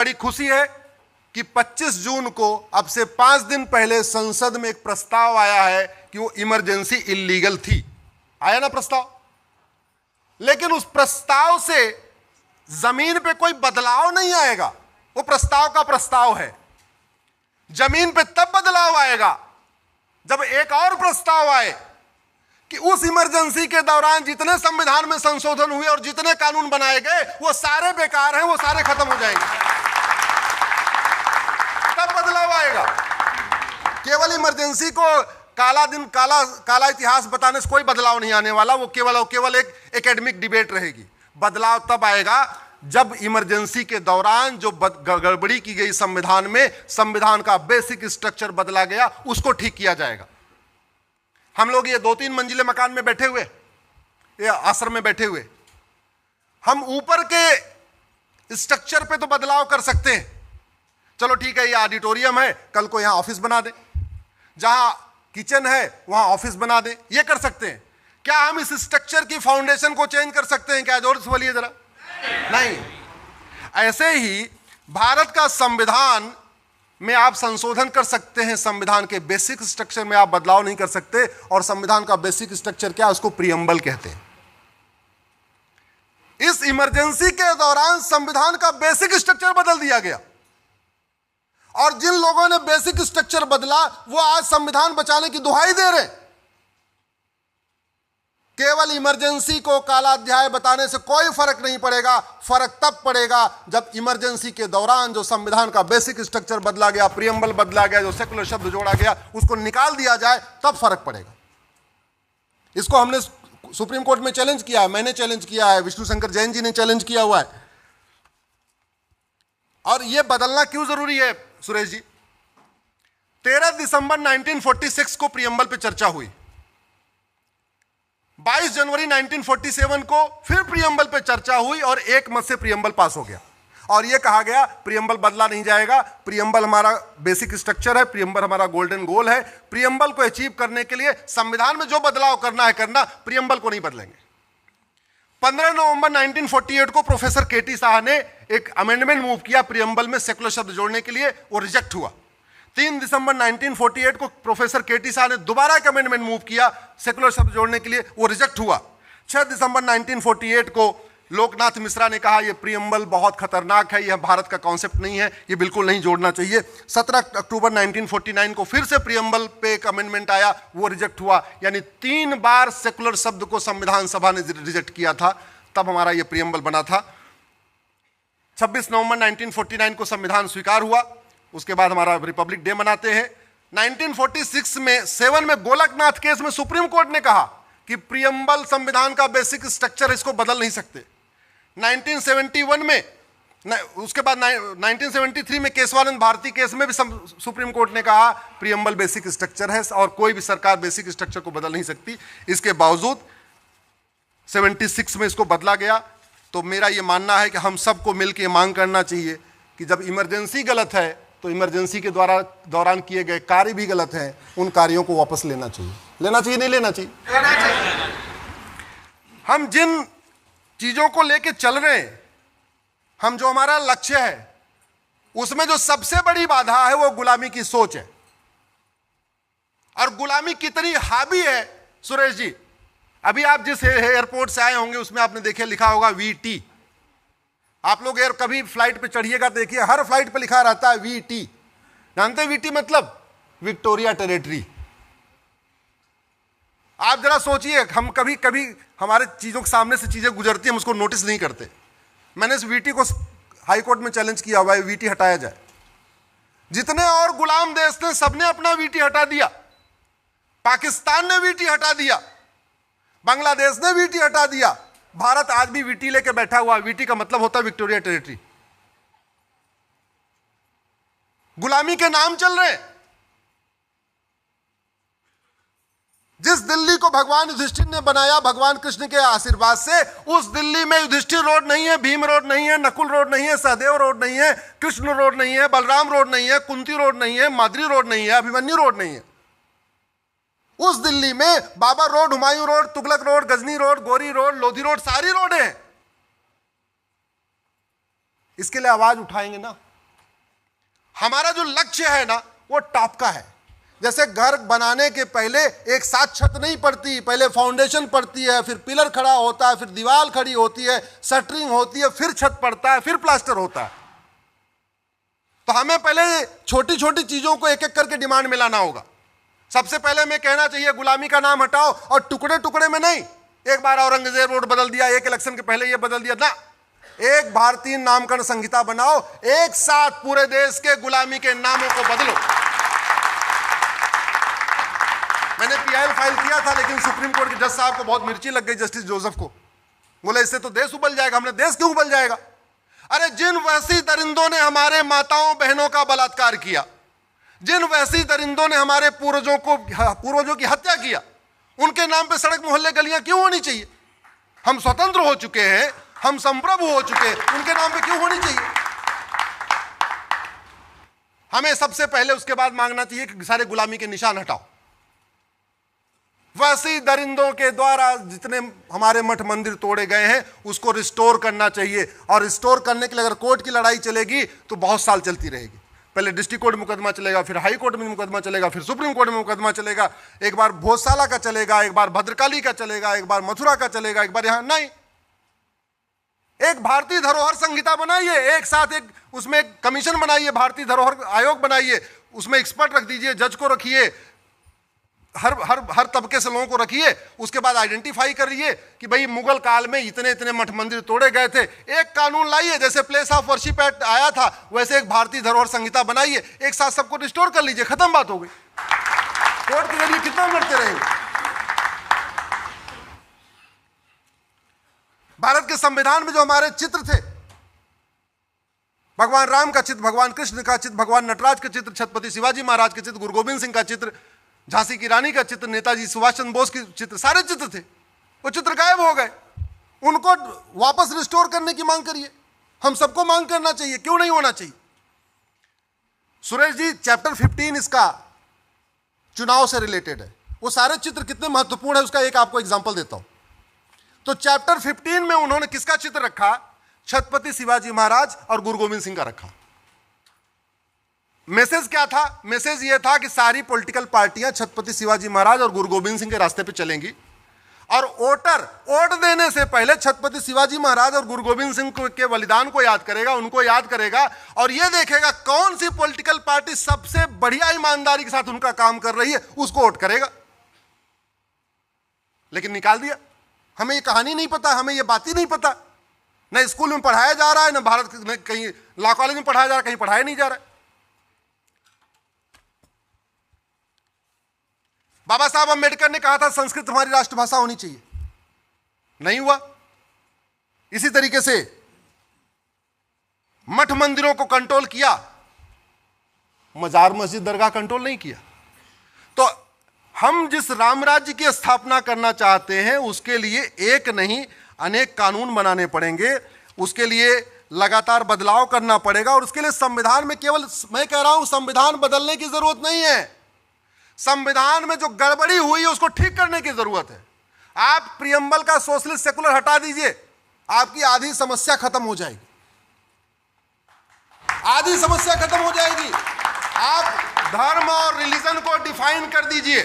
बड़ी खुशी है कि 25 जून को अब से 5 दिन पहले संसद में एक प्रस्ताव आया है कि वो इमरजेंसी इल्लीगल थी। आया ना प्रस्ताव? लेकिन उस प्रस्ताव से जमीन पे कोई बदलाव नहीं आएगा। वो प्रस्ताव का प्रस्ताव है। जमीन पे तब बदलाव आएगा जब एक और प्रस्ताव आए कि उस इमरजेंसी के दौरान जितने संविधान में संशोधन हुए और जितने कानून बनाए गए वो सारे बेकार हैं, वो सारे खत्म हो जाएंगे। तब बदलाव आएगा। केवल इमरजेंसी को काला दिन काला इतिहास बताने से कोई बदलाव नहीं आने वाला। वो केवल एक एकेडमिक डिबेट रहेगी। बदलाव तब आएगा जब इमरजेंसी के दौरान जो गड़बड़ी की गई संविधान में, संविधान का बेसिक स्ट्रक्चर बदला गया, उसको ठीक किया जाएगा। हम लोग ये 2-3 मंजिले मकान में बैठे हुए, ये आश्रम में बैठे हुए, हम ऊपर के स्ट्रक्चर पे तो बदलाव कर सकते हैं। चलो ठीक है, ये ऑडिटोरियम है, कल को यहां ऑफिस बना दें। जहां किचन है वहां ऑफिस बना दें, ये कर सकते हैं। क्या हम इस स्ट्रक्चर की फाउंडेशन को चेंज कर सकते हैं? क्या जोर से बोलिए जरा। नहीं। ऐसे ही भारत का संविधान में आप संशोधन कर सकते हैं, संविधान के बेसिक स्ट्रक्चर में आप बदलाव नहीं कर सकते। और संविधान का बेसिक स्ट्रक्चर क्या है? उसको प्रीएम्बल कहते हैं। इस इमरजेंसी के दौरान संविधान का बेसिक स्ट्रक्चर बदल दिया गया और जिन लोगों ने बेसिक स्ट्रक्चर बदला वो आज संविधान बचाने की दुहाई दे रहे। केवल इमरजेंसी को काला अध्याय बताने से कोई फर्क नहीं पड़ेगा। फर्क तब पड़ेगा जब इमरजेंसी के दौरान जो संविधान का बेसिक स्ट्रक्चर बदला गया, प्रीएम्बल बदला गया, जो सेकुलर शब्द जोड़ा गया, उसको निकाल दिया जाए, तब फर्क पड़ेगा। इसको हमने सुप्रीम कोर्ट में चैलेंज किया है, मैंने चैलेंज किया है, विष्णु शंकर जैन जी ने चैलेंज किया हुआ है। और यह बदलना क्यों जरूरी है सुरेश जी? 13 दिसंबर 1946 को प्रीएम्बल पे चर्चा हुई। 22 जनवरी 1947 को फिर प्रीएम्बल पे चर्चा हुई और एक मत से प्रीएम्बल पास हो गया। और यह कहा गया प्रीएम्बल बदला नहीं जाएगा, प्रीएम्बल हमारा बेसिक स्ट्रक्चर है, प्रीएम्बल हमारा गोल्डन गोल है। प्रीएम्बल को अचीव करने के लिए संविधान में जो बदलाव करना है करना, प्रीएम्बल को नहीं बदलेंगे। 15 नवंबर 1948 को प्रोफेसर केटी शाह ने एक अमेंडमेंट मूव किया प्रीएम्बल में सेकुलर शब्द जोड़ने के लिए, वो रिजेक्ट हुआ। 3 दिसंबर 1948 को प्रोफेसर केटी शाह ने दोबारा एक अमेंडमेंट मूव किया सेकुलर शब्द जोड़ने के लिए, वो रिजेक्ट हुआ। 6 दिसंबर 1948 को लोकनाथ मिश्रा ने कहा यह प्रीएम्बल बहुत खतरनाक है, यह भारत का कॉन्सेप्ट नहीं है, यह बिल्कुल नहीं जोड़ना चाहिए। 17 अक्टूबर 1949 को फिर से प्रीएम्बल पे एक अमेंडमेंट आया, वो रिजेक्ट हुआ। यानी 3 बार सेकुलर शब्द को संविधान सभा ने रिजेक्ट किया था, तब हमारा यह प्रीएम्बल बना था। 26 नवंबर 1949 को संविधान स्वीकार हुआ, उसके बाद हमारा रिपब्लिक डे मनाते हैं। 1946 में 7 में गोलकनाथ केस में सुप्रीम कोर्ट ने कहा कि प्रीएम्बल संविधान का बेसिक स्ट्रक्चर, इसको बदल नहीं सकते। 1971 में, उसके बाद 1973 में केशवानंद भारती केस में भी सुप्रीम कोर्ट ने कहा प्रीएम्बल बेसिक स्ट्रक्चर है और कोई भी सरकार बेसिक स्ट्रक्चर को बदल नहीं सकती। इसके बावजूद 76 में इसको बदला गया। तो मेरा यह मानना है कि हम सबको मिलकर मांग करना चाहिए कि जब इमरजेंसी गलत है तो इमरजेंसी के दौरान किए गए कार्य भी गलत हैं, उन कार्यों को वापस लेना चाहिए। लेना चाहिए, नहीं लेना चाहिए? लेना चाहिए। हम जिन चीजों को लेके चल रहे हैं, हम जो हमारा लक्ष्य है, उसमें जो सबसे बड़ी बाधा है वो गुलामी की सोच है। और गुलामी कितनी हावी है सुरेश जी, अभी आप जिस एयरपोर्ट से आए होंगे उसमें आपने देखे लिखा होगा वीटी। आप लोग कभी फ्लाइट पे चढ़िएगा, देखिए हर फ्लाइट पे लिखा रहता है वीटी। जानते हैं वीटी मतलब? Victoria territory. आप जरा सोचिए, हम कभी कभी हमारे चीजों के सामने से चीजें गुजरती हैं, हम उसको नोटिस नहीं करते। मैंने इस वीटी को हाई कोर्ट में चैलेंज किया हुआ है, वीटी हटाया जाए। जितने और गुलाम देश थे सबने अपना वीटी हटा दिया। पाकिस्तान ने वीटी हटा दिया, बांग्लादेश ने वीटी हटा दिया, भारत आज भी वीटी लेके बैठा हुआ। वीटी का मतलब होता है विक्टोरिया टेरिटरी। गुलामी के नाम चल रहे हैं। जिस दिल्ली को भगवान युधिष्ठिर ने बनाया भगवान कृष्ण के आशीर्वाद से, उस दिल्ली में युधिष्ठिर रोड नहीं है, भीम रोड नहीं है, नकुल रोड नहीं है, सहदेव रोड नहीं है, कृष्ण रोड नहीं है, बलराम रोड नहीं है, कुंती रोड नहीं है, माद्री रोड नहीं है, अभिमन्यु रोड नहीं है। उस दिल्ली में Babar road, Humayun road, Tughlaq road, Ghazni road, Ghori road, Lodhi road, सारी रोड है। इसके लिए आवाज उठाएंगे ना? हमारा जो लक्ष्य है ना वो टॉप का है। जैसे घर बनाने के पहले एक साथ छत नहीं पड़ती, पहले फाउंडेशन पड़ती है, फिर पिलर खड़ा होता है, फिर दीवार खड़ी होती है, शटरिंग होती है, फिर छत पड़ता है, फिर प्लास्टर होता है। तो हमें पहले छोटी छोटी चीजों को एक एक करके डिमांड में लाना होगा। सबसे पहले मैं कहना चाहिए गुलामी का नाम हटाओ, और टुकड़े टुकड़े में नहीं, एक बार औरंगजेब रोड बदल दिया, एक इलेक्शन के पहले ये बदल दिया ना, एक भारतीय नामकरण संहिता बनाओ, एक साथ पूरे देश के गुलामी के नामों को बदलो। मैंने पीआईएल फाइल किया था, लेकिन सुप्रीम कोर्ट के जज साहब को बहुत मिर्ची लग गई, जस्टिस जोसेफ को। बोले इससे तो देश उबल जाएगा। हमने देश क्यों उबल जाएगा? अरे जिन वैसी दरिंदों ने हमारे माताओं बहनों का बलात्कार किया, जिन वैसी दरिंदों ने हमारे पूर्वजों की हत्या किया, उनके नाम पे सड़क मोहल्ले गलियां क्यों होनी चाहिए? हम स्वतंत्र हो चुके हैं, हम संप्रभु हो चुके हैं, उनके नाम पे क्यों होनी चाहिए? हमें सबसे पहले उसके बाद मांगना चाहिए कि सारे गुलामी के निशान हटाओ। वैसी दरिंदों के द्वारा जितने हमारे मठ मंदिर तोड़े गए हैं उसको रिस्टोर करना चाहिए, और रिस्टोर करने के लिए अगर कोर्ट की लड़ाई चलेगी तो बहुत साल चलती रहेगी। पहले डिस्ट्रिक्ट कोर्ट में मुकदमा चलेगा, फिर हाई कोर्ट में मुकदमा चलेगा, फिर सुप्रीम कोर्ट में मुकदमा चलेगा, एक बार भोजशाला का चलेगा, एक बार भद्रकाली का चलेगा, एक बार मथुरा का चलेगा, एक बार यहां नहीं। एक भारतीय धरोहर संहिता बनाइए, एक साथ एक उसमें एक कमीशन बनाइए, भारतीय धरोहर आयोग बनाइए, उसमें एक्सपर्ट रख दीजिए, जज को रखिए, हर तबके से लोगों को रखिए। उसके बाद आइडेंटिफाई करिए कि भाई मुगल काल में इतने इतने मठ मंदिर तोड़े गए थे, एक कानून लाइए, जैसे प्लेस ऑफ वर्शिप एक्ट आया था वैसे एक भारतीय धरोहर संहिता बनाइए, एक साथ सबको रिस्टोर कर लीजिए, खत्म बात हो गई। कोर्ट के जरिए कितना लड़ते रहेंगे? भारत के संविधान में जो हमारे चित्र थे, भगवान राम का चित्र, भगवान कृष्ण का चित्र, भगवान नटराज का चित्र, छत्रपति शिवाजी महाराज के चित्र, गुरु गोविंद सिंह का चित्र, झांसी की रानी का चित्र, नेताजी सुभाष चंद्र बोस के चित्र, सारे चित्र थे, वो चित्र गायब हो गए। उनको वापस रिस्टोर करने की मांग करिए। हम सबको मांग करना चाहिए, क्यों नहीं होना चाहिए? सुरेश जी, चैप्टर 15 इसका चुनाव से रिलेटेड है। वो सारे चित्र कितने महत्वपूर्ण है उसका एक आपको एग्जांपल देता हूं। तो चैप्टर 15 में उन्होंने किसका चित्र रखा? छत्रपति शिवाजी महाराज और गुरु गोविंद सिंह का रखा। मैसेज क्या था? मैसेज यह था कि सारी पॉलिटिकल पार्टियां छत्रपति शिवाजी महाराज और गुरु गोविंद सिंह के रास्ते पे चलेंगी, और वोटर वोट देने से पहले छत्रपति शिवाजी महाराज और गुरु गोविंद सिंह के बलिदान को याद करेगा, उनको याद करेगा, और यह देखेगा कौन सी पॉलिटिकल पार्टी सबसे बढ़िया ईमानदारी के साथ उनका काम कर रही है, उसको वोट करेगा। लेकिन निकाल दिया। हमें ये कहानी नहीं पता, हमें ये बात ही नहीं पता, न स्कूल में पढ़ाया जा रहा है, न भारत में कहीं लॉ कॉलेज में पढ़ाया जा रहा है, कहीं पढ़ाया नहीं जा रहा है। बाबा साहब अम्बेडकर ने कहा था संस्कृत हमारी राष्ट्रभाषा होनी चाहिए, नहीं हुआ। इसी तरीके से मठ मंदिरों को कंट्रोल किया, मजार मस्जिद दरगाह कंट्रोल नहीं किया। तो हम जिस राम राज्य की स्थापना करना चाहते हैं उसके लिए एक नहीं अनेक कानून बनाने पड़ेंगे, उसके लिए लगातार बदलाव करना पड़ेगा, और उसके लिए संविधान में केवल मैं कह रहा हूं संविधान बदलने की जरूरत नहीं है, संविधान में जो गड़बड़ी हुई है उसको ठीक करने की जरूरत है। आप प्रियम्बल का सोशलिस्ट सेकुलर हटा दीजिए, आपकी आधी समस्या खत्म हो जाएगी, आधी समस्या खत्म हो जाएगी। आप धर्म और रिलीजन को डिफाइन कर दीजिए।